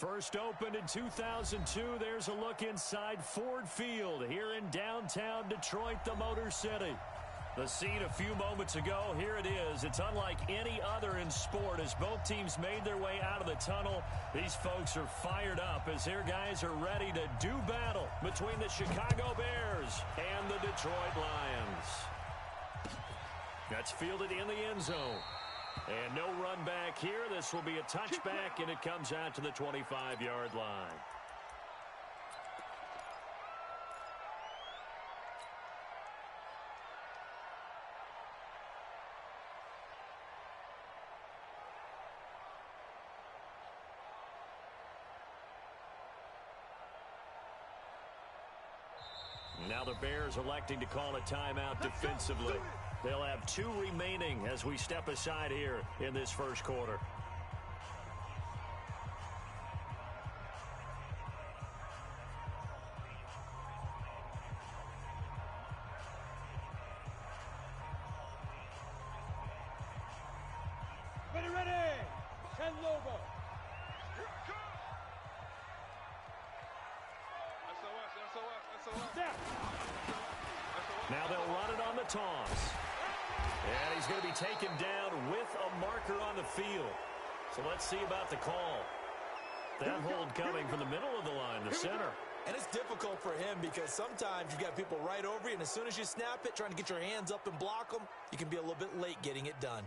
First opened in 2002, there's a look inside Ford Field here in downtown Detroit, the Motor City. The scene a few moments ago, here it is. It's unlike any other in sport as both teams made their way out of the tunnel. These folks are fired up as their guys are ready to do battle between the Chicago Bears and the Detroit Lions. That's fielded in the end zone. And no run back here. This will be a touchback, and it comes out to the 25-yard line. Now the Bears electing to call a timeout defensively. They'll have 2 remaining as we step aside here in this first quarter. Ready! 10 logo. Now they'll run it on the toss. And he's going to be taken down with a marker on the field. So let's see about the call. That hold coming from the middle of the line, the center. And it's difficult for him because sometimes you've got people right over you, and as soon as you snap it, trying to get your hands up and block them, you can be a little bit late getting it done.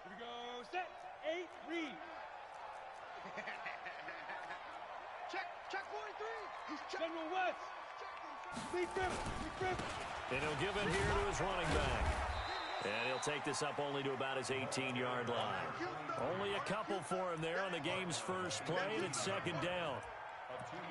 Here we go. Set. 8, read. Check 43. He's check. General West. Big grip. And he'll give it here to his running back. And he'll take this up only to about his 18-yard line. Only a couple for him there on the game's first play, and it's second down.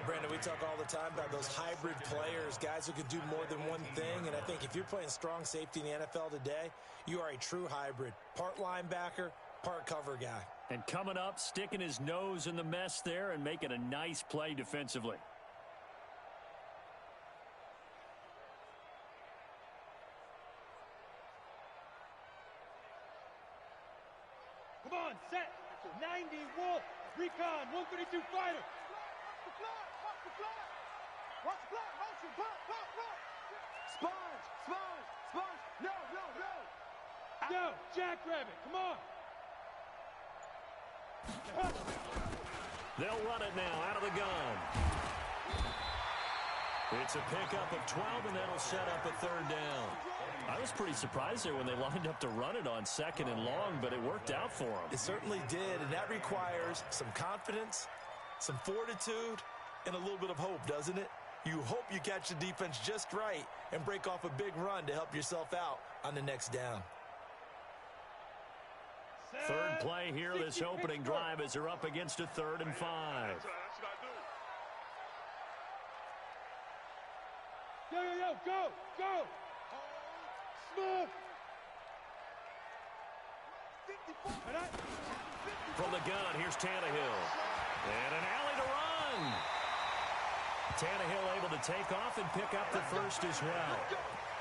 Brandon, we talk all the time about those hybrid players, guys who can do more than one thing, and I think if you're playing strong safety in the NFL today, you are a true hybrid. Part linebacker, part cover guy. And coming up, sticking his nose in the mess there and making a nice play defensively. Come on, set. 90 Wolf. Recon. 132 fighter. Watch the fly. Motion. Sponge. No. Yo, Jackrabbit. Come on. They'll run it now out of the gun. It's a pickup of 12, and that'll set up a third down. I was pretty surprised there when they lined up to run it on second and long, but it worked out for them. It certainly did, and that requires some confidence, some fortitude, and a little bit of hope, doesn't it? You hope you catch the defense just right and break off a big run to help yourself out on the next down. Third play here, this opening drive as they're up against a 3rd and 5. Yo, go. Smooth. From the gun, here's Tannehill. And an alley to run. Tannehill able to take off and pick up the first as well.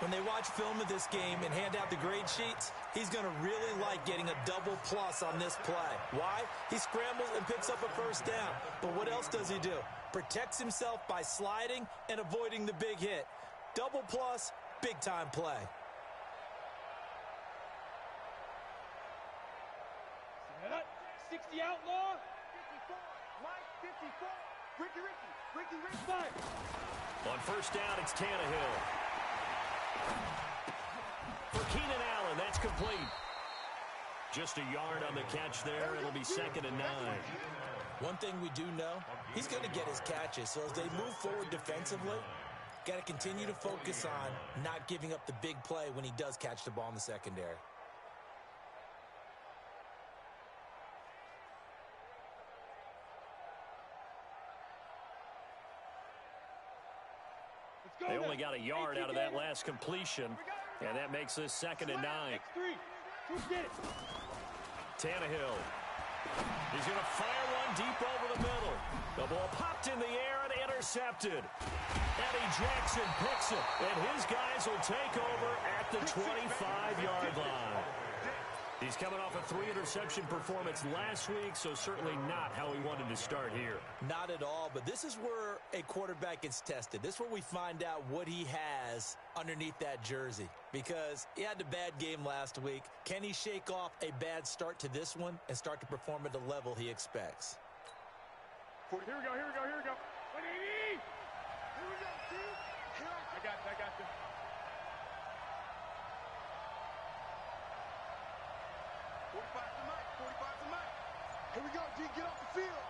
When they watch film of this game and hand out the grade sheets, he's going to really like getting a double plus on this play. Why? He scrambles and picks up a first down. But what else does he do? Protects himself by sliding and avoiding the big hit. Double plus, big-time play. Set up. 60 outlaw. 54. Mike, 54. Ricky. Five. On first down, it's Tannehill. For Keenan Allen, that's complete. Just a yard on the catch there. It'll be 2nd and 9. One thing we do know, he's going to get his catches. So as they move forward defensively, got to continue to focus on not giving up the big play when he does catch the ball in the secondary. They only got a yard out of that last completion, and that makes this 2nd and 9. X3. Who did it? Tannehill He's going to fire one deep over the middle. The ball popped in the air and intercepted. Eddie Jackson picks it, and his guys will take over at the 25-yard line. He's coming off a 3-interception performance last week, so certainly not how he wanted to start here. Not at all, but this is where a quarterback gets tested. This is where we find out what he has underneath that jersey, because he had a bad game last week. Can he shake off a bad start to this one and start to perform at the level he expects? Here we go. What do you need? Here we go, dude. I got you. 45 to Mike. Here we go, G. Get off the field.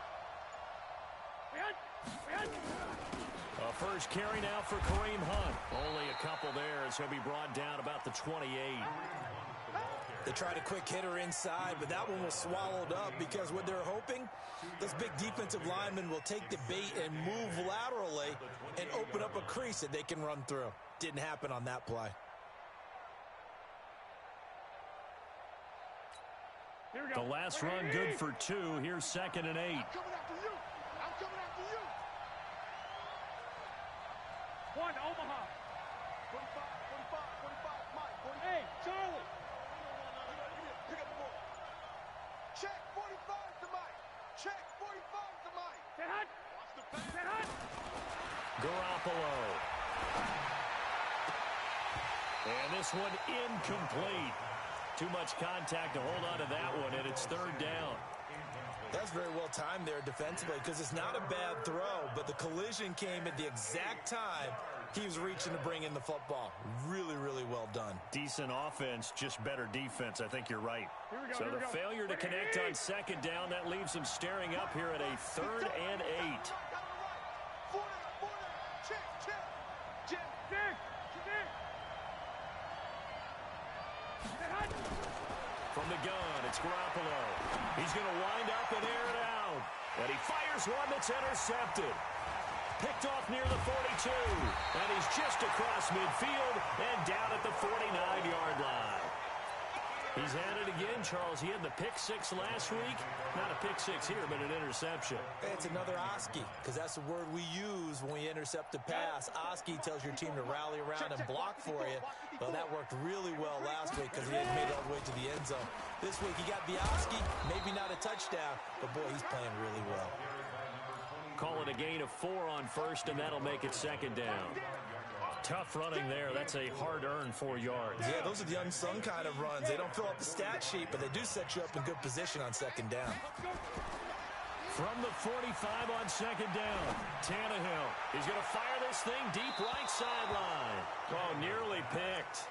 A first carry now for Kareem Hunt. Only a couple there as he'll be brought down about the 28. They tried a quick hitter inside, but that one was swallowed up because what they're hoping, this big defensive lineman will take the bait and move laterally and open up a crease that they can run through. Didn't happen on that play. The last run good for 2. Here's 2nd and 8. I'm coming after you. One, Omaha. 45, Mike. 45. Hey, Charlie. Pick up the ball. Check 45 to Mike. Check 45 to Mike. Set hut. Garoppolo. And this one incomplete. Too much contact to hold on to that one, and it's 3rd down. That's very well timed there defensively because it's not a bad throw, but the collision came at the exact time he was reaching to bring in the football. Really, really well done. Decent offense, just better defense. I think you're right. So the failure to connect on 2nd down, that leaves him staring up here at a 3rd and 8. From the gun, it's Garoppolo. He's going to wind up and air it out. And he fires one that's intercepted. Picked off near the 42. And he's just across midfield and down at the 49-yard line. He's had it again, Charles. He had the pick 6 last week. Not a pick 6 here, but an interception. Hey, it's another Oski, because that's the word we use when we intercept a pass. Oski tells your team to rally around and block for you. Well, that worked really well last week because he had made it all the way to the end zone. This week he got the Oski, maybe not a touchdown, but boy, he's playing really well. Call it a gain of 4 on 1st, and that'll make it 2nd down. Tough running there. That's a hard-earned 4 yards. Yeah, those are the unsung kind of runs. They don't fill up the stat sheet, but they do set you up in good position on 2nd down. From the 45 on 2nd down, Tannehill. He's going to fire this thing deep right sideline. Oh, nearly picked.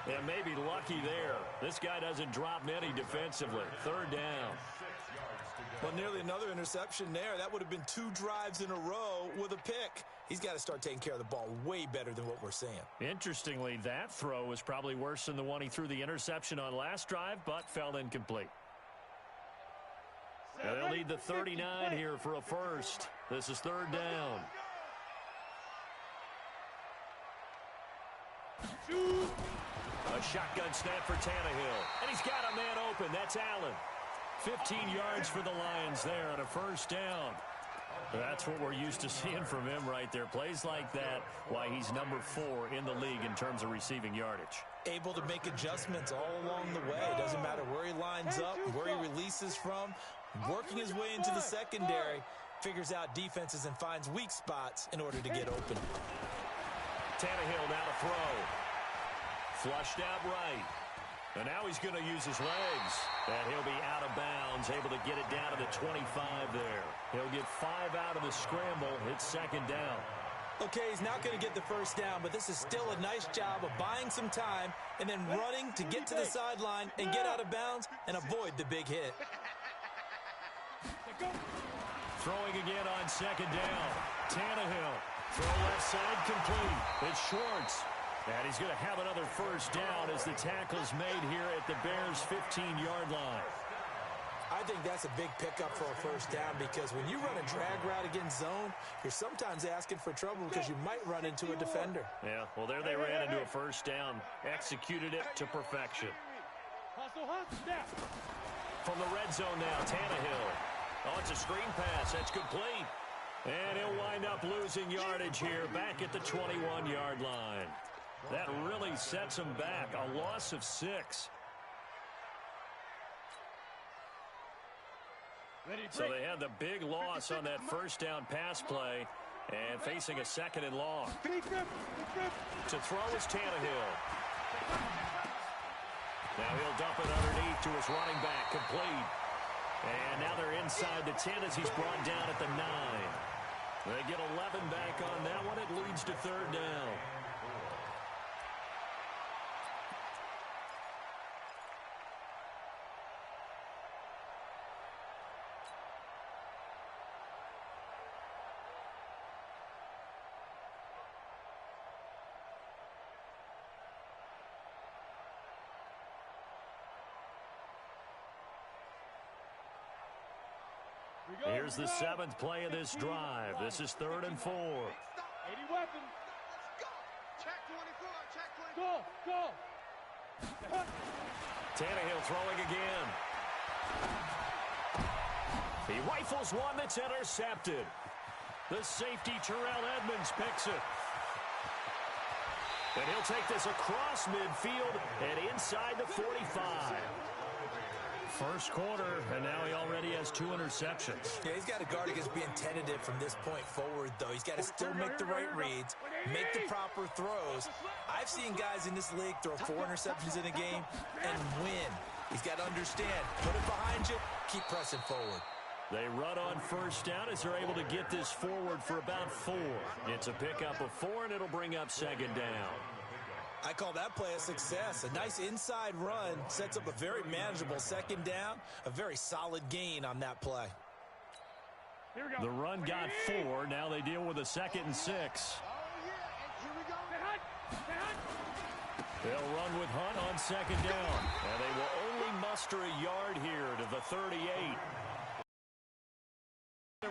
And maybe lucky there. This guy doesn't drop many defensively. 3rd down. Well, nearly another interception there. That would have been 2 drives in a row with a pick. He's got to start taking care of the ball way better than what we're seeing. Interestingly, that throw was probably worse than the one he threw the interception on last drive, but fell incomplete. They'll need the 39 here for a first. This is 3rd down. A shotgun snap for Tannehill. And he's got a man open. That's Allen. 15 yards for the Lions there on a 1st down. That's what we're used to seeing from him right there. Plays like that, why he's number 4 in the league in terms of receiving yardage. Able to make adjustments all along the way. Doesn't matter where he lines up, where he releases from. Working his way into the secondary, figures out defenses and finds weak spots in order to get open. Tannehill now to throw. Flushed out right. And now he's going to use his legs. And he'll be out of bounds, able to get it down to the 25 there. He'll get 5 out of the scramble. It's 2nd down. Okay, he's not going to get the 1st down, but this is still a nice job of buying some time and then running to get to the sideline and get out of bounds and avoid the big hit. Throwing again on 2nd down. Tannehill. Throw left side complete. It's Schwartz. And he's going to have another 1st down as the tackle's made here at the Bears' 15-yard line. I think that's a big pickup for a 1st down because when you run a drag route against zone, you're sometimes asking for trouble because you might run into a defender. Yeah, well, there they ran into a 1st down. Executed it to perfection. from the red zone now. Tannehill. Oh, it's a screen pass. That's complete. And he'll wind up losing yardage here back at the 21-yard line. That really sets him back. A loss of 6. So they had the big loss on that first down pass play and facing a 2nd and long. To throw is Tannehill. Now he'll dump it underneath to his running back, complete. And now they're inside the 10 as he's brought down at the 9. They get 11 back on that one. It leads to 3rd down. Here's the 7th play of this drive. This is 3rd and 4. 80 weapons. Let's go. Check 24. Check 24. Go. Tannehill throwing again. He rifles one that's intercepted. The safety, Terrell Edmonds, picks it. And he'll take this across midfield and inside the 45. First quarter, and now he already has 2 interceptions. Yeah, he's got to guard against being tentative from this point forward, though. He's got to still make the right reads, make the proper throws. I've seen guys in this league throw 4 interceptions in a game and win. He's got to understand, put it behind you, keep pressing forward. They run on first down as they're able to get this forward for about 4. It's a pickup of 4, and it'll bring up 2nd down. I call that play a success. A nice inside run sets up a very manageable 2nd down, a very solid gain on that play. Here we go. The run got 4. Now they deal with a 2nd and 6. Oh, yeah. And here we go. They'll run with Hunt on 2nd down. And they will only muster a yard here to the 38.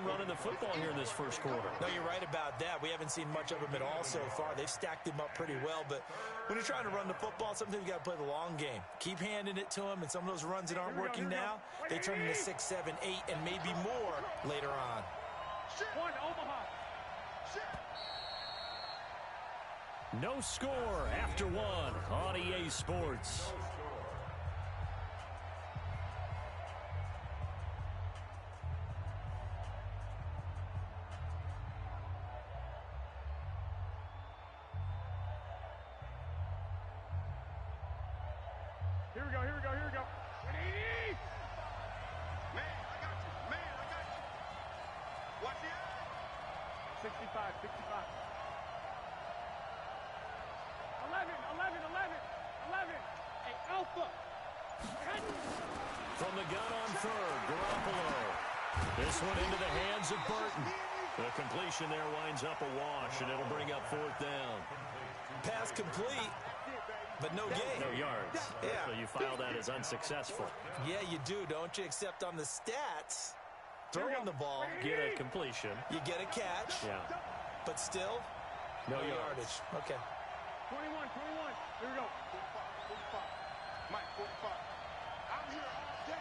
Running the football here in this first quarter. No, you're right about that. We haven't seen much of them at all so far. They've stacked him up pretty well, but when you're trying to run the football, sometimes you got to play the long game. Keep handing it to him, and some of those runs that aren't working now, they turn into 6, 7, 8, and maybe more later on. One, Omaha. No score after 1 on EA Sports. Here we go. 180. Man, I got you. Watch the eye. 65. 11. Hey, Alpha. From the gun on 3rd, Garoppolo. This one into the hands of Burton. The completion there winds up a wash, and it'll bring up 4th down. Pass complete, but no gain. No yards. Yeah. So you file that as unsuccessful. Yeah, you do, don't you? Except on the stats, throwing the ball, Get a completion. you get a catch, Yeah. but still, No no yardage. yardage. Okay. 21. Here we go. 45. Mike, 45. I'm here all day.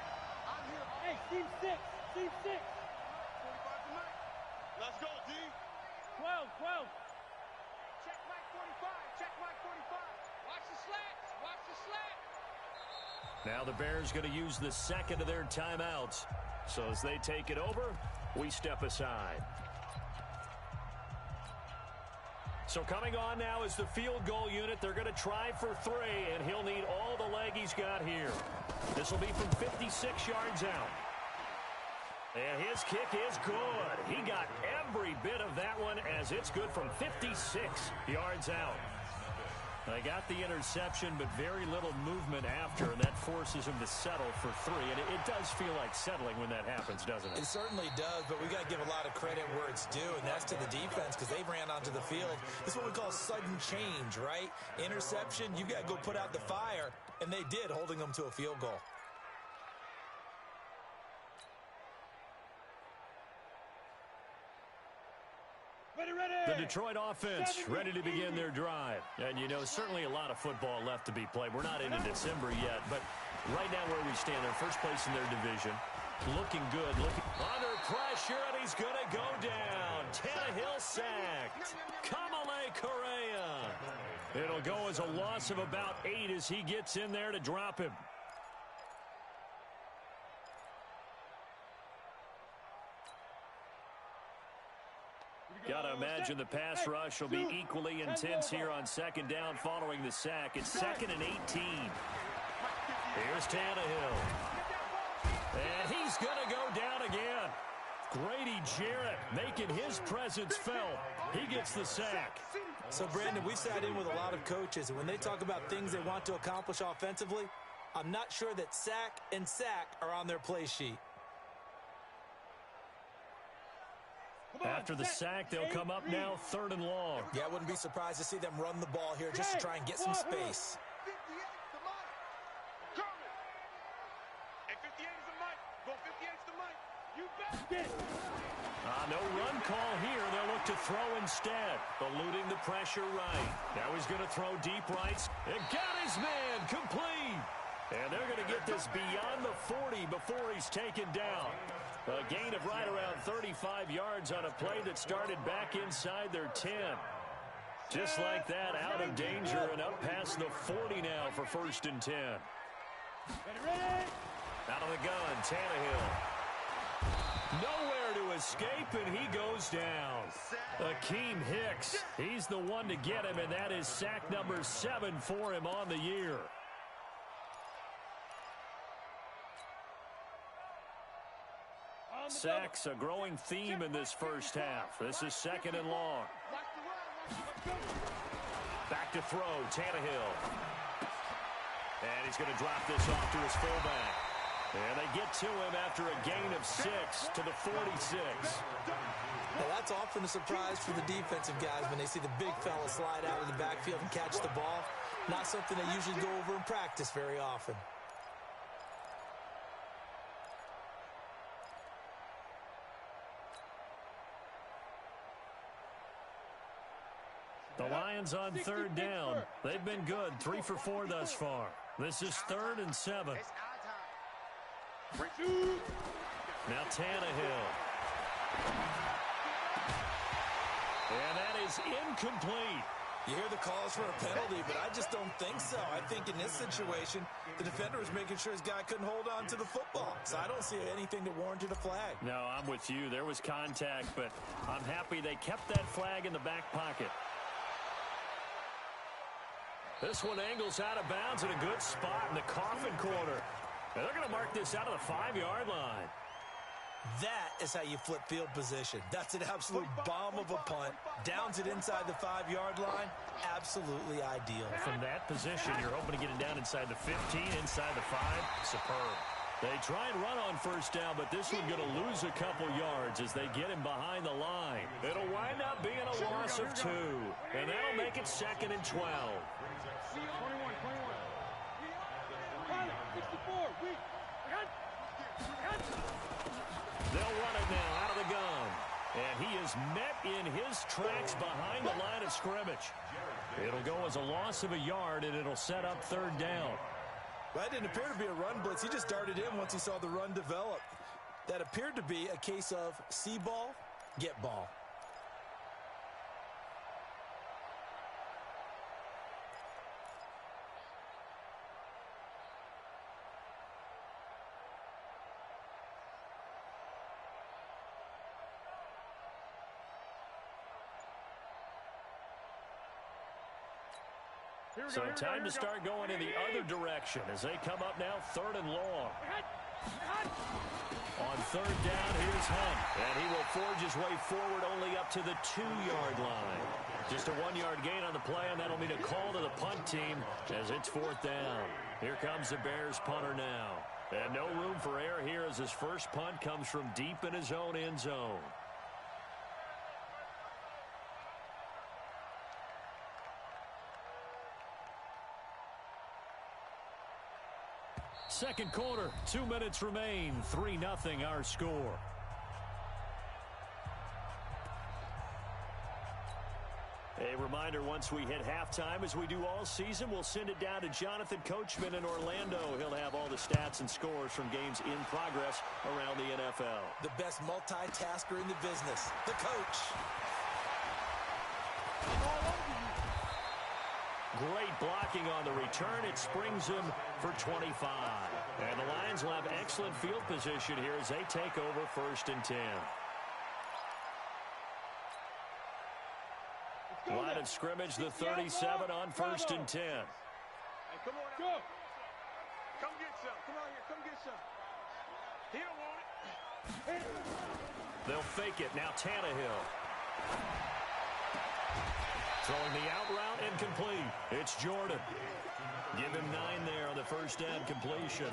Hey, Steve 6. 45 to Mike. Let's go, D. 12. Check Mike 45. Watch the slat. Now the Bears going to use the 2nd of their timeouts. So as they take it over, we step aside. So coming on now is the field goal unit. They're going to try for 3, and he'll need all the leg he's got here. This will be from 56 yards out. And his kick is good. He got every bit of that one as it's good from 56 yards out. They got the interception, but very little movement after, and that forces him to settle for 3. And it does feel like settling when that happens, doesn't it? It certainly does, but we got to give a lot of credit where it's due, and that's to the defense because they ran onto the field. This is what we call sudden change, right? Interception, you got to go put out the fire, and they did, holding them to a field goal. The Detroit offense ready to begin their drive. And, you know, certainly a lot of football left to be played. We're not into December yet, but Right now where we stand, they're first place in their division. Looking good. Under pressure, and he's going to go down. Tannehill sacked. Kamale Correa. It'll go as a loss of about 8 as he gets in there to drop him. Got to imagine the pass rush will be equally intense here on second down following the sack. It's 2nd and 18. Here's Tannehill. And he's going to go down again. Grady Jarrett making his presence felt. He gets the sack. So, Brandon, we sat in with a lot of coaches, and when they talk about things they want to accomplish offensively, I'm not sure that sack and sack are on their play sheet. After the sack, they'll come up now 3rd and long. Yeah, I wouldn't be surprised to see them run the ball here just to try and get some space. 58's the Mike. Coming. Hey, 58 is the Mike. Go 58's the Mike. You bet. No run call here. They'll look to throw instead. Eluding the pressure right. Now he's going to throw deep right. It got his man complete. And they're going to get this beyond the 40 before he's taken down. A gain of right around 35 yards on a play that started back inside their 10. Just like that, out of danger and up past the 40 now for 1st and 10. Out of the gun, Tannehill. Nowhere to escape, and he goes down. Akeem Hicks, he's the one to get him, and that is sack number 7 for him on the year. Sacks, a growing theme in this first half. This is 2nd and long. Back to throw, Tannehill. And he's going to drop this off to his fullback. And they get to him after a gain of 6 to the 46. Now, that's often a surprise for the defensive guys when they see the big fella slide out of the backfield and catch the ball. Not something they usually go over in practice very often. The Lions on 3rd down. They've been good, 3 for 4 thus far. This is 3rd and 7. Now Tannehill. And that is incomplete. You hear the calls for a penalty, but I just don't think so. I think in this situation, the defender was making sure his guy couldn't hold on to the football. So I don't see anything that warranted a flag. No, I'm with you. There was contact, but I'm happy they kept that flag in the back pocket. This one angles out of bounds in a good spot in the coffin corner. And they're going to mark this out of the 5-yard line. That is how you flip field position. That's an absolute bomb of a punt. Downs it inside the 5-yard line. Absolutely ideal. From that position, you're hoping to get it down inside the 15, inside the 5. Superb. They try and run on 1st down, but this one going to lose a couple yards as they get him behind the line. It'll wind up being a loss of 2, and that'll make it 2nd and 12. 21. They'll run it now out of the gun. And he is met in his tracks behind the line of scrimmage. It'll go as a loss of a yard, and it'll set up 3rd down. That didn't appear to be a run blitz. He just darted in once he saw the run develop. That appeared to be a case of see ball, get ball. So time to start going in the other direction as they come up now 3rd and long. On 3rd down, here's Hunt. And he will forge his way forward only up to the 2-yard line. Just a 1-yard gain on the play, and that'll mean a call to the punt team as it's 4th down. Here comes the Bears punter now. And no room for error here as his first punt comes from deep in his own end zone. Second quarter, 2 minutes remain. 3-0 our score. A reminder, once we hit halftime, as we do all season, we'll send it down to Jonathan Coachman in Orlando. He'll have all the stats and scores from games in progress around the NFL. The best multitasker in the business, the coach. Great blocking on the return. It springs him for 25. And the Lions will have excellent field position here as they take over 1st and 10. Line of scrimmage, the 37 on 1st and 10. Hey, come on out. Go. Come get some. Come on here. Come get some. He don't want it. They'll fake it. Now Tannehill. Throwing the out route, incomplete. It's Jordan. Give him 9 there on the first down completion.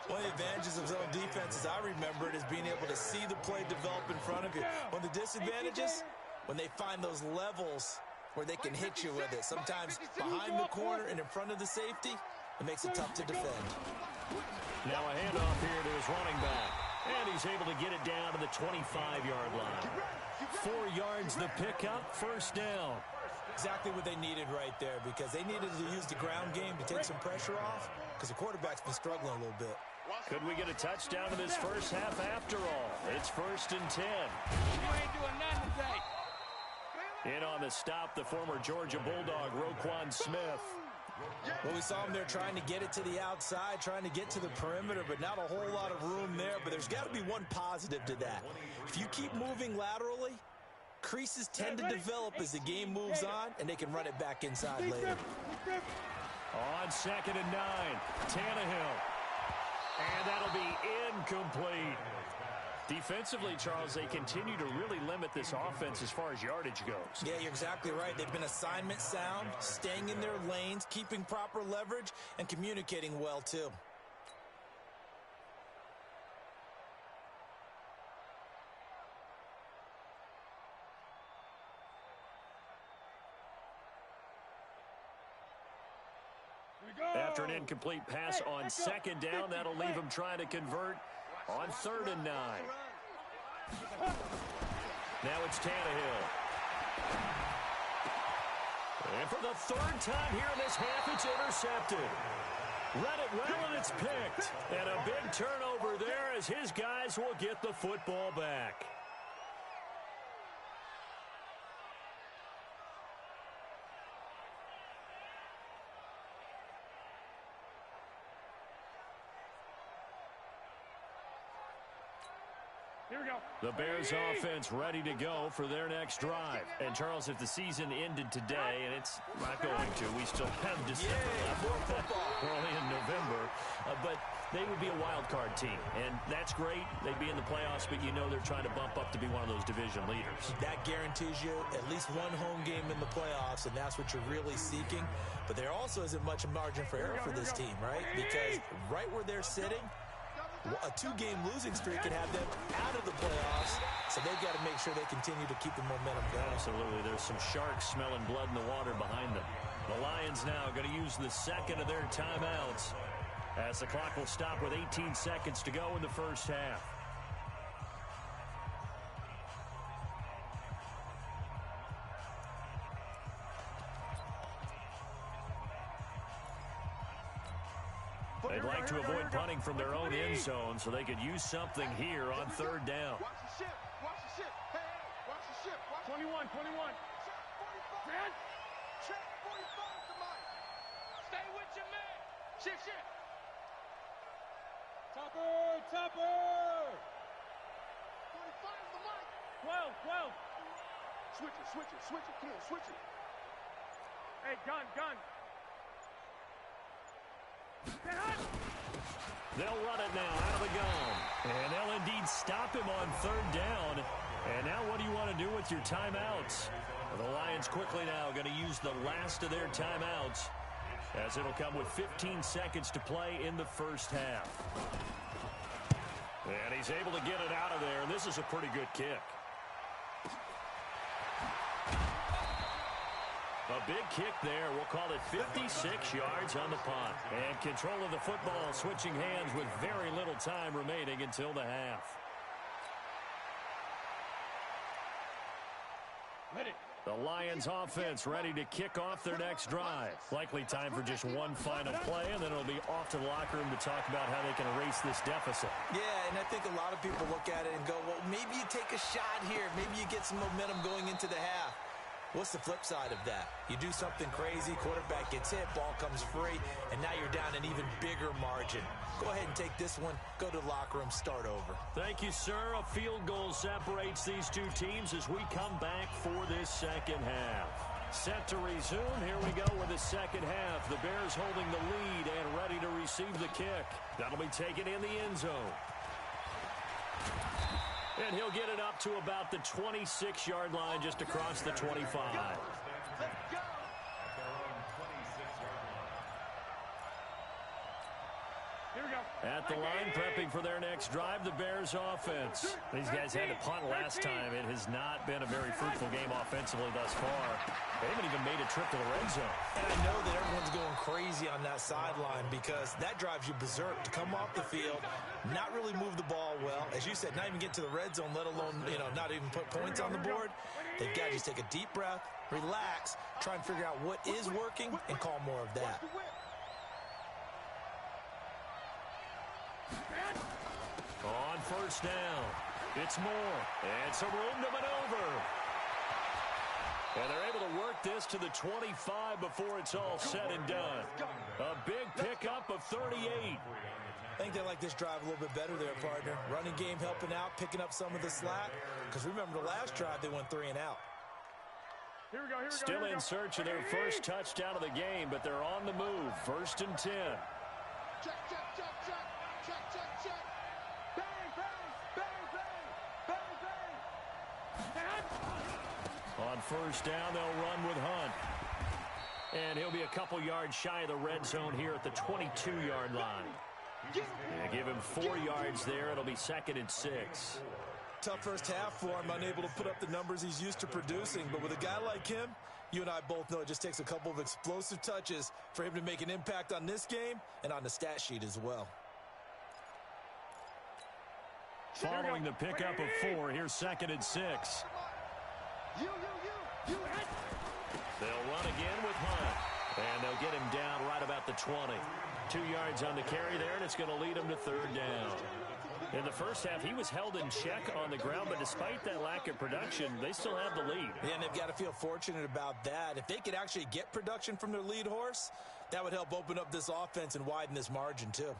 One of the advantages of zone defense, as I remember it, is being able to see the play develop in front of you. One of the disadvantages, when they find those levels where they can hit you with it. Sometimes behind the corner and in front of the safety, it makes it tough to defend. Now a handoff here to his running back. And he's able to get it down to the 25-yard line. 4 yards the pickup, first down. Exactly what they needed right there, because they needed to use the ground game to take some pressure off, because the quarterback's been struggling a little bit. Could we get a touchdown in this first half after all? It's 1st and 10. You ain't doing nothing today. In on the stop, the former Georgia Bulldog, Roquan Smith. Well, we saw him there trying to get it to the outside, trying to get to the perimeter, but not a whole lot of room there. But there's got to be one positive to that. If you keep moving laterally, creases tend to develop as the game moves on, and they can run it back inside later. On 2nd and 9, Tannehill. And that'll be incomplete. Defensively, Charles, they continue to really limit this offense as far as yardage goes. Yeah, you're exactly right. They've been assignment sound, staying in their lanes, keeping proper leverage, and communicating well, too. After an incomplete pass on 2nd down, that'll leave him trying to convert on 3rd and 9. Now it's Tannehill. And for the 3rd time here in this half, it's intercepted. Read it well, and it's picked. And a big turnover there as his guys will get the football back. Here we go. The Bears offense ready to go for their next drive. And, Charles, if the season ended today, and it's not going to, we still have December left. We're only in November. But they would be a wild card team. And that's great. They'd be in the playoffs, but you know they're trying to bump up to be one of those division leaders. That guarantees you at least one home game in the playoffs, and that's what you're really seeking. But there also isn't much margin for error for this team, right? Because right where they're sitting, a 2-game losing streak can have them out of the playoffs, so they've got to make sure they continue to keep the momentum going. Absolutely. There's some sharks smelling blood in the water behind them. The Lions now going to use the 2nd of their timeouts as the clock will stop with 18 seconds to go in the first half. They'd like to avoid punting from their own end zone, so they could use something here on 3rd down. Watch the ship. Watch the ship. Hey, watch the ship. Watch 21. Check 45. Man. Check 45 to Mike. Stay with your man. Ship. Topper. 45 to Mike. 12. Switch it. Come on, switch it. Hey, gun. They'll run it now out of the gun. And they'll indeed stop him on 3rd down. And now what do you want to do with your timeouts? The Lions quickly now going to use the last of their timeouts, as it'll come with 15 seconds to play in the first half. And he's able to get it out of there, and this is a pretty good kick. A big kick there. We'll call it 56 yards on the punt. And control of the football switching hands with very little time remaining until the half. Ready. The Lions offense ready to kick off their next drive. Likely time for just one final play, and then it'll be off to the locker room to talk about how they can erase this deficit. Yeah, and I think a lot of people look at it and go, well, maybe you take a shot here. Maybe you get some momentum going into the half. What's the flip side of that? You do something crazy, quarterback gets hit, ball comes free, and now you're down an even bigger margin. Go ahead and take this one, go to the locker room, start over. Thank you, sir. A field goal separates these two teams as we come back for this second half. Set to resume. Here we go with the second half. The Bears holding the lead and ready to receive the kick. That'll be taken in the end zone. And he'll get it up to about the 26-yard line, just across the 25. At the line, prepping for their next drive, the Bears offense. These guys had to punt last time. It has not been a very fruitful game offensively thus far. They haven't even made a trip to the red zone. And I know that everyone's going crazy on that sideline because that drives you berserk to come off the field, not really move the ball well. As you said, not even get to the red zone, let alone, not even put points on the board. They've got to just take a deep breath, relax, try and figure out what is working and call more of that. On first down, it's Moore, and some room to maneuver. And they're able to work this to the 25 before it's all said and done. A big pickup of 38. I think they like this drive a little bit better there, partner. Running game helping out, picking up some of the slack. Because remember the last drive, they went 3 and out. Still in search of their first touchdown of the game, but they're on the move. 1st and 10. Check, check, check, check. Check, check, check. Bang, bang, bang, bang, bang, bang. On first down, they'll run with Hunt. And he'll be a couple yards shy of the red zone here at the 22-yard line. Yeah, give him 4 yards there. It'll be 2nd and 6. Tough first half for him, unable to put up the numbers he's used to producing. But with a guy like him, you and I both know it just takes a couple of explosive touches for him to make an impact on this game and on the stat sheet as well. Following the pickup of 4, here's 2nd and 6. They'll run again with Hunt. And they'll get him down right about the 20. 2 yards on the carry there, and it's going to lead him to 3rd down. In the first half, he was held in check on the ground, but despite that lack of production, they still have the lead. Yeah, and they've got to feel fortunate about that. If they could actually get production from their lead horse, that would help open up this offense and widen this margin too.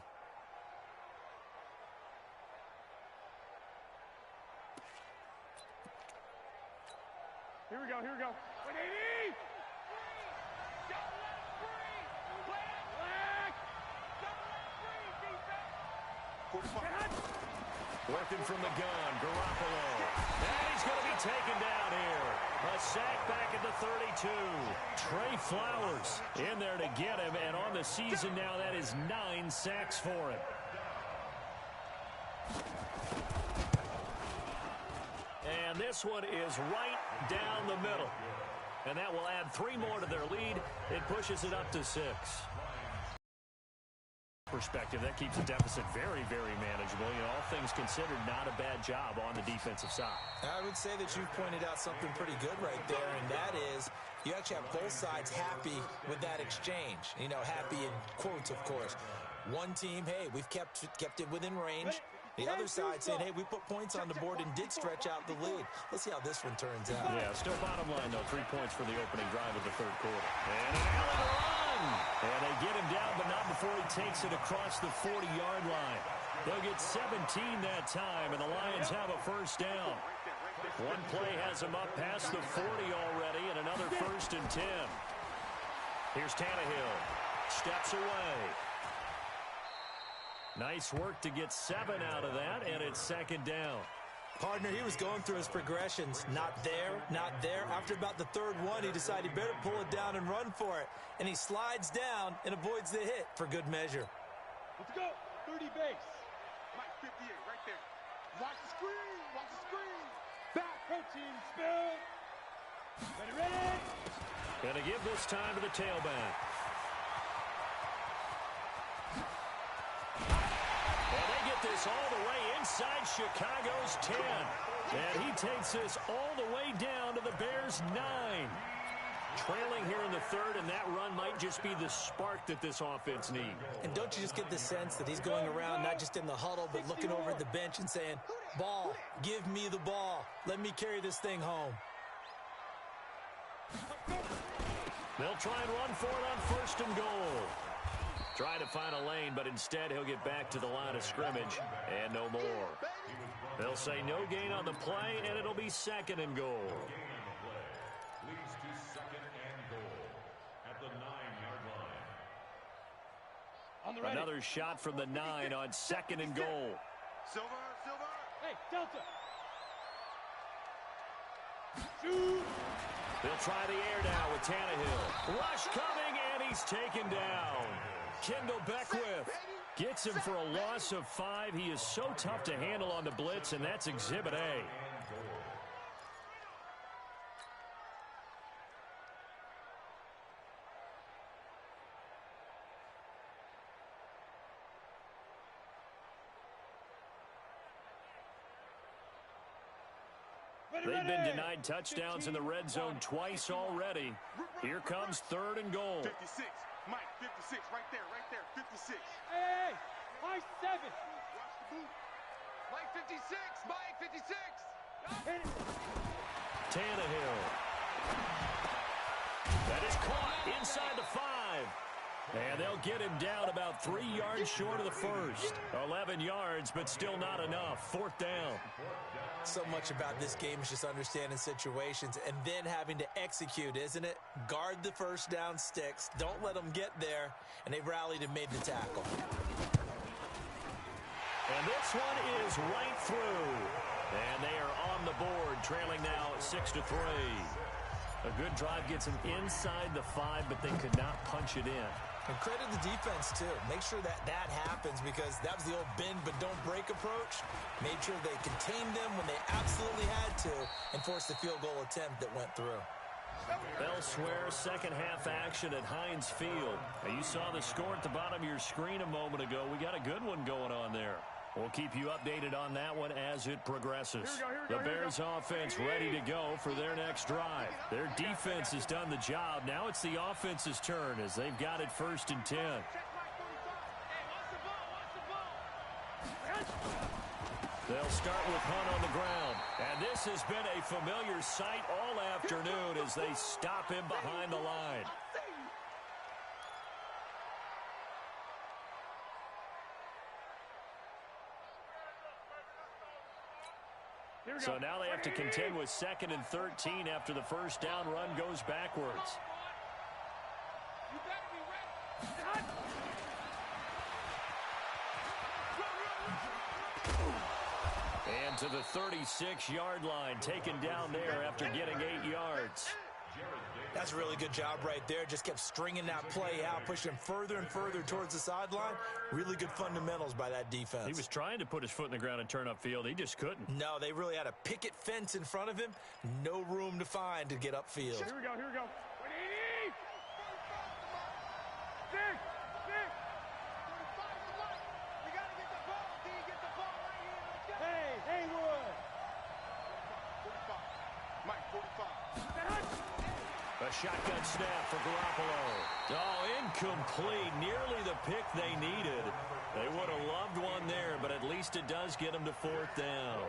Here we go, here we go. 180! Working from the gun, Garoppolo. And he's going to be taken down here. A sack back at the 32. Trey Flowers in there to get him, and on the season now, that is 9 sacks for him. And this one is right down the middle. And that will add 3 more to their lead. It pushes it up to 6. Perspective, that keeps the deficit very, very manageable. All things considered, not a bad job on the defensive side. I would say that you've pointed out something pretty good right there, and that is you actually have both sides happy with that exchange. Happy in quotes, of course. One team, hey, we've kept it within range. The other side saying, hey, we put points on the board and did stretch out the lead. Let's see how this one turns out. Yeah, still bottom line, though. 3 points for the opening drive of the 3rd quarter. And an alley to run. And they get him down, but not before he takes it across the 40-yard line. They'll get 17 that time, and the Lions have a 1st down. One play has them up past the 40 already, and another 1st and 10. Here's Tannehill. Steps away. Nice work to get 7 out of that, and it's 2nd down. Partner, he was going through his progressions. Not there, not there. After about the 3rd one, he decided he better pull it down and run for it. And he slides down and avoids the hit for good measure. Let's go. 30 base. Mike, 58, right there. Watch the screen. Watch the screen. Back, protein, spill. Ready. Gonna give this time to the tailback. Well, they get get this all the way inside Chicago's 10. And he takes this all the way down to the Bears' 9. Trailing here in the third, and that run might just be the spark that this offense needs. And don't you just get the sense that he's going around not just in the huddle, but looking over at the bench and saying, ball, give me the ball. Let me carry this thing home. They'll try and run for it on first and goal. Trying to find a lane, but instead he'll get back to the line of scrimmage and no more. They'll say no gain on the play, and it'll be second and goal. Another shot from the 9 on second and goal. Silver. Hey, Delta. They'll try the air now with Tannehill. Rush coming, and he's taken down. Kendall Beckwith gets him for a loss of 5. He is so tough to handle on the blitz, and that's Exhibit A. They've been denied touchdowns in the red zone twice already. Here comes third and goal. 56. Mike, 56. Right there. 56. Hey, Mike 7. Watch the boot. Mike 56. Mike 56. Hit it. Tannehill. That is caught inside the 5. And they'll get him down about 3 yards short of the first. 11 yards, but still not enough. Fourth down. So much about this game is just understanding situations and then having to execute, isn't it? Guard the first down sticks. Don't let them get there. And they rallied and made the tackle. And this one is right through. And they are on the board, trailing now 6-3. A good drive gets them inside the 5, but they could not punch it in. And credit the defense, too. Make sure that happens because that was the old bend but don't break approach. Made sure they contained them when they absolutely had to and forced the field goal attempt that went through. Elsewhere, second half action at Heinz Field. Now, you saw the score at the bottom of your screen a moment ago. We got a good one going on there. We'll keep you updated on that one as it progresses. The Bears offense ready to go for their next drive. Their defense has done the job. Now it's the offense's turn as they've got it first and 10. They'll start with Hunt on the ground. And this has been a familiar sight all afternoon as they stop him behind the line. So now they have to contend with second and 13 after the first down run goes backwards. You better be ready. And to the 36-yard line, taken down there after getting 8 yards. That's a really good job right there. Just kept stringing that play out, pushing him further and further towards the sideline. Really good fundamentals by that defense. He was trying to put his foot in the ground and turn upfield. He just couldn't. No, they really had a picket fence in front of him. No room to find to get upfield. Here we go. 180. 6. We got to get the ball. D, get the ball right here. Let's go. Hey, Haywood. 45. Mike, 45. A shotgun snap for Garoppolo. Oh, incomplete. Nearly the pick they needed. They would have loved one there, but at least it does get them to fourth down.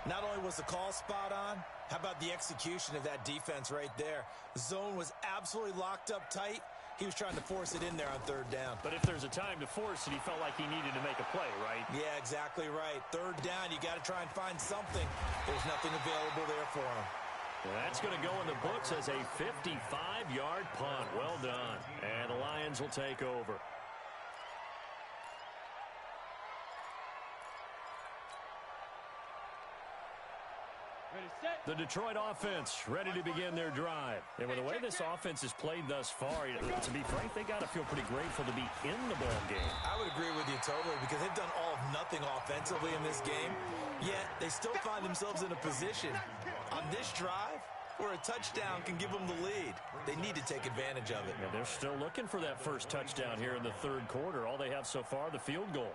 Not only was the call spot on, how about the execution of that defense right there? The zone was absolutely locked up tight. He was trying to force it in there on third down. But if there's a time to force it, he felt like he needed to make a play, right? Yeah, exactly right. Third down, you got to try and find something. There's nothing available there for him. That's going to go in the books as a 55-yard punt. Well done. And the Lions will take over. Ready, set. The Detroit offense ready to begin their drive. And with the way this offense has played thus far, to be frank, they got to feel pretty grateful to be in the ball game. I would agree with you totally because they've done all of nothing offensively in this game, yet they still find themselves in a position on this drive where a touchdown can give them the lead. They need to take advantage of it. And they're still looking for that first touchdown here in the third quarter. All they have so far, the field goal.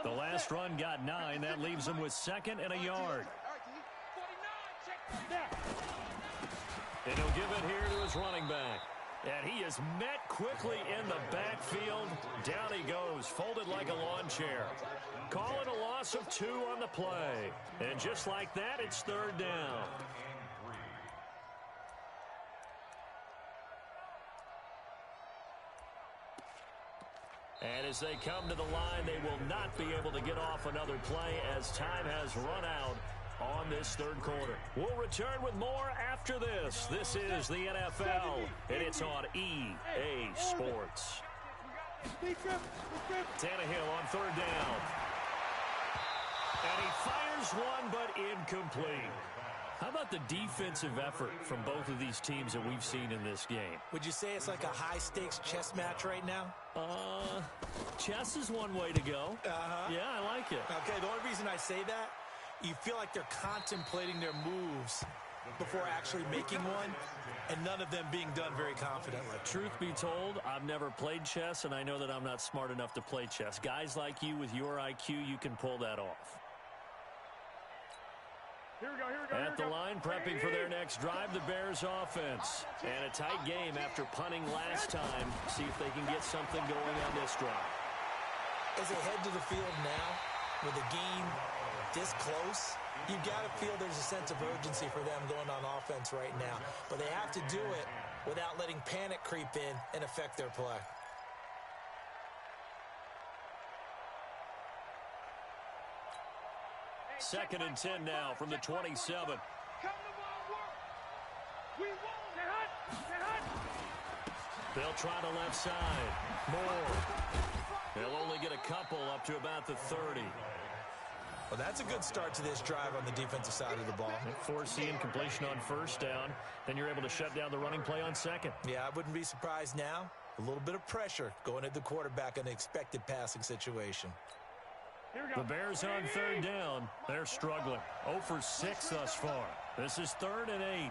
The last run got 9. That leaves him with 2nd and a yard. And he'll give it here to his running back. And he is met quickly in the backfield. Down he goes, folded like a lawn chair. Call it a loss of 2 on the play. And just like that, it's 3rd down. And as they come to the line, they will not be able to get off another play as time has run out on this 3rd quarter. We'll return with more after this. This is the NFL, and it's on EA Sports. Tannehill on 3rd down. And he fires one, but incomplete. How about the defensive effort from both of these teams that we've seen in this game? Would you say it's like a high-stakes chess match right now? Chess is one way to go. Yeah, I like it. Okay, the only reason I say that, you feel like they're contemplating their moves before actually making one, and none of them being done very confidently. Truth be told, I've never played chess, and I know that I'm not smart enough to play chess. Guys like you with your IQ, you can pull that off. Here we go. At the line, prepping for their next drive, the Bears offense. And a tight game after punting last time. See if they can get something going on this drive. As they head to the field now, with the game this close, you've got to feel there's a sense of urgency for them going on offense right now. But they have to do it without letting panic creep in and affect their play. Second and 10 now from the 27. They'll try the left side. Moore. They'll only get a couple up to about the 30. Well, that's a good start to this drive on the defensive side of the ball. Foreseeing completion on 1st down. Then you're able to shut down the running play on 2nd. Yeah, I wouldn't be surprised now. A little bit of pressure going at the quarterback in an expected passing situation. The Bears on 3rd down. They're struggling. 0 for 6 thus far. This is 3rd and 8.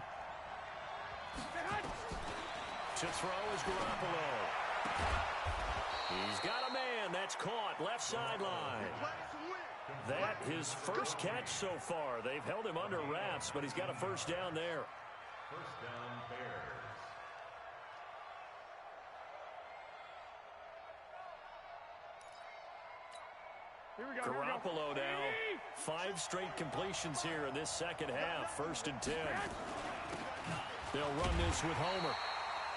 To throw is Garoppolo. He's got a man. That's caught. Left sideline. That his first catch so far. They've held him under wraps, but he's got a 1st down there. 1st down, Bears. Garoppolo now. 5 straight completions here in this 2nd half. 1st and 10. They'll run this with Homer.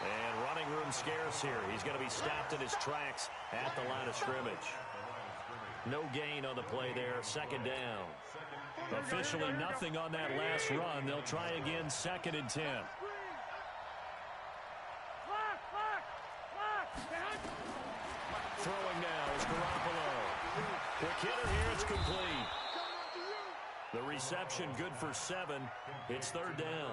And running room scarce here. He's going to be stopped in his tracks at the line of scrimmage. No gain on the play there. 2nd down. Officially nothing on that last run. They'll try again. 2nd and 10. Throwing now is Garoppolo. Quick hitter here. It's complete. The reception good for 7. It's 3rd down.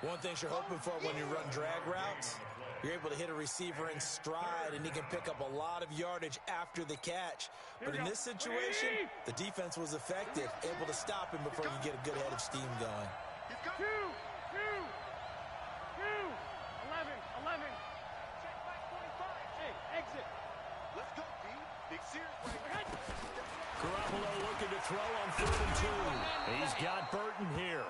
One thing you're hoping for when you run drag routes, you're able to hit a receiver in stride, and he can pick up a lot of yardage after the catch. But in this situation, the defense was effective, able to stop him before you get a good head of steam going. 2, 11. Check back 25. Hey, exit. Let's go, D. Big series right. Garoppolo looking to throw on 3rd and 2. He's got Burton here.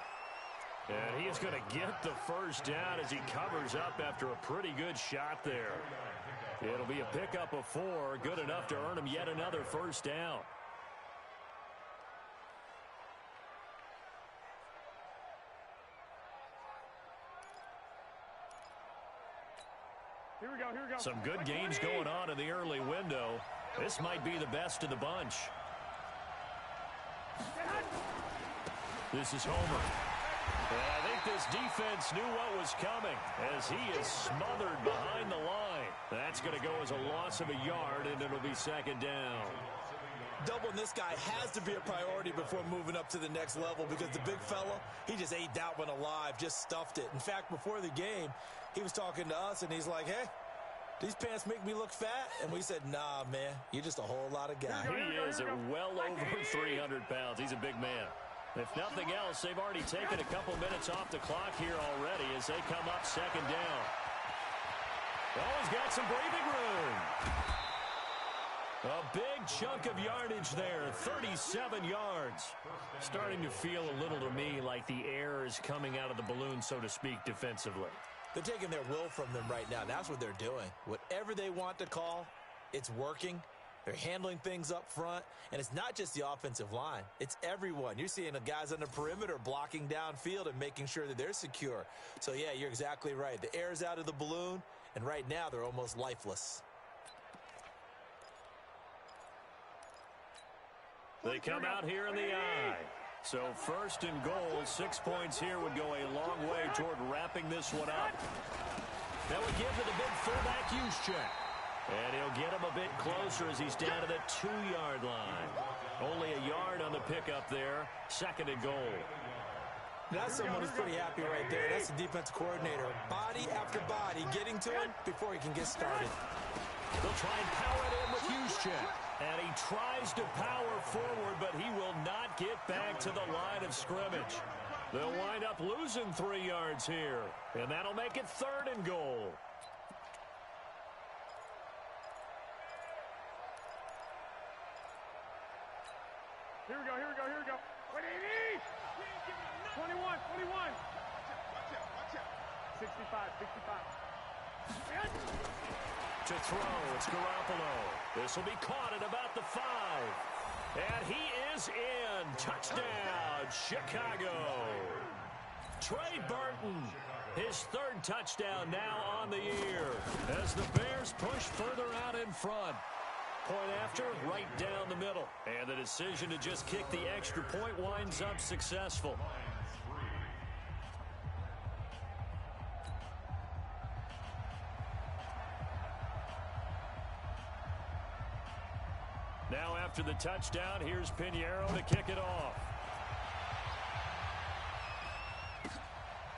And he's going to get the 1st down as he covers up after a pretty good shot there. It'll be a pickup of 4, good enough to earn him yet another 1st down. Here we go. Some good gains going on in the early window. This might be the best of the bunch. This is Homer. And I think this defense knew what was coming as he is smothered behind the line. That's going to go as a loss of a yard, and it'll be 2nd down. Doubling this guy has to be a priority before moving up to the next level because the big fella, he just ate that one alive, just stuffed it. In fact, before the game, he was talking to us, and he's like, hey, these pants make me look fat? And we said, nah, man, you're just a whole lot of guy. He is well over 300 pounds. He's a big man. If nothing else, they've already taken a couple minutes off the clock here already as they come up 2nd down. Oh, he's got some breathing room. A big chunk of yardage there, 37 yards. Starting to feel a little to me like the air is coming out of the balloon, so to speak, defensively. They're taking their will from them right now. That's what they're doing. Whatever they want to call, it's working. They're handling things up front, and it's not just the offensive line. It's everyone. You're seeing the guys on the perimeter blocking downfield and making sure that they're secure. So, yeah, you're exactly right. The air's out of the balloon, and right now they're almost lifeless. They come out here in the eye. So first and goal, 6 points here would go a long way toward wrapping this one up. That would give it a big fullback use check. And he'll get him a bit closer as he's down to the 2-yard line. Only a yard on the pickup there. Second and goal. That's someone who's pretty happy right there. That's the defense coordinator. Body after body getting to him before he can get started. They'll try and power it in with Juszczyk. And he tries to power forward, but he will not get back to the line of scrimmage. They'll wind up losing 3 yards here. And that'll make it third and goal. Here we go, here we go, here we go. What do you need? 21, 21. Watch out. 65, 65. To throw, it's Garoppolo. This will be caught at about the 5. And he is in. Touchdown, Chicago. Trey Burton, his 3rd touchdown now on the year as the Bears push further out in front. Point after, right down the middle. And the decision to just kick the extra point winds up successful. Now after the touchdown, here's Pinheiro to kick it off.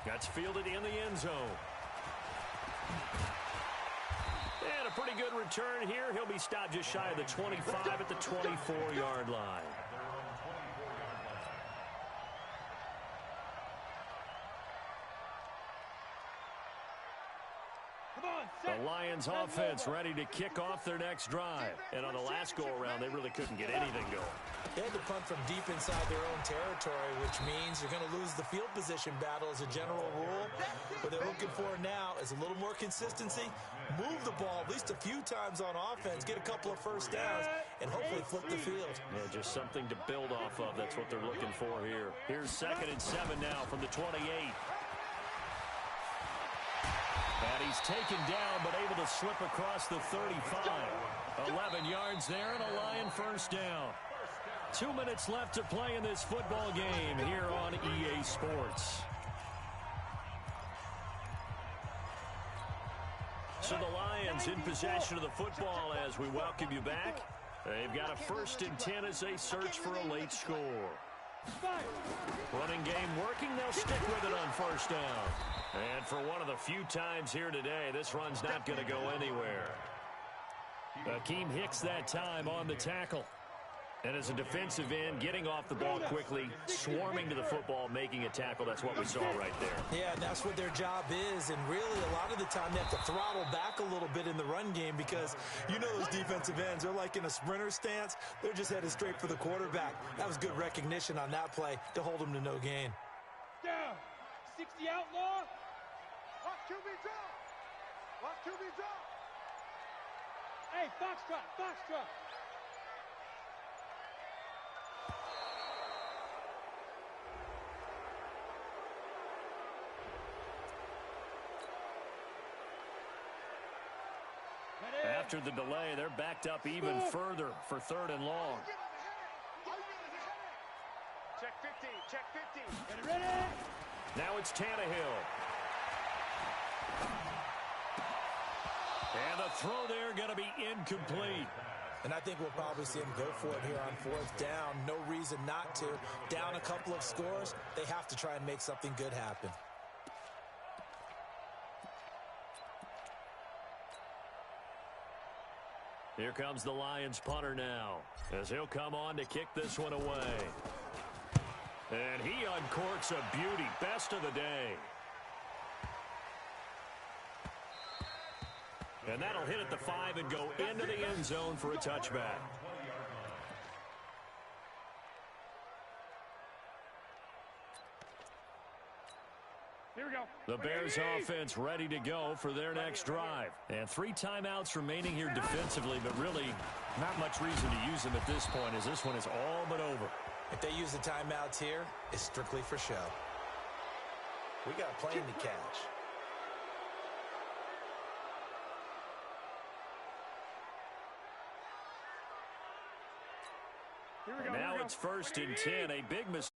That's fielded in the end zone. And a pretty good return here. He'll be stopped just shy of the 25 at the 24-yard line. The Lions offense ready to kick off their next drive. And on the last go-around, they really couldn't get anything going. They had to punt from deep inside their own territory, which means you're going to lose the field position battle as a general rule. What they're looking for now is a little more consistency, move the ball at least a few times on offense, get a couple of first downs, and hopefully flip the field. Yeah, just something to build off of. That's what they're looking for here. Here's 2nd and 7 now from the 28. And he's taken down, but able to slip across the 35. 11 yards there and a Lion first down. 2 minutes left to play in this football game here on EA Sports. So the Lions in possession of the football as we welcome you back. They've got a 1st and 10 as they search for a late score. Running game working, they'll stick with it on first down. And for one of the few times here today, this run's not going to go anywhere. Akeem Hicks that time on the tackle. And as a defensive end, getting off the ball quickly, swarming to the football, making a tackle. That's what we saw right there. Yeah, and that's what their job is. And really, a lot of the time, they have to throttle back a little bit in the run game because you know those defensive ends, they're like in a sprinter stance. They're just headed straight for the quarterback. That was good recognition on that play to hold them to no gain. Down. 60 outlaw. Lock QB's up. Lock QB's up. Hey, Foxtrot, Foxtrot. After the delay, they're backed up even further for 3rd and long. Check 15, check 15. Ready? Now it's Tannehill. And the throw there going to be incomplete. And I think we'll probably see him go for it here on 4th down. No reason not to. Down a couple of scores, they have to try and make something good happen. Here comes the Lions punter now, as he'll come on to kick this one away. And he uncorks a beauty, best of the day. And that'll hit at the 5 and go into the end zone for a touchback. Here we go. The Bears offense ready to go for their next drive. And 3 timeouts remaining here defensively, but really not much reason to use them at this point as this one is all but over. If they use the timeouts here, it's strictly for show. We got a plane to catch. Here we go. Now it's 1st and 10, a big mistake.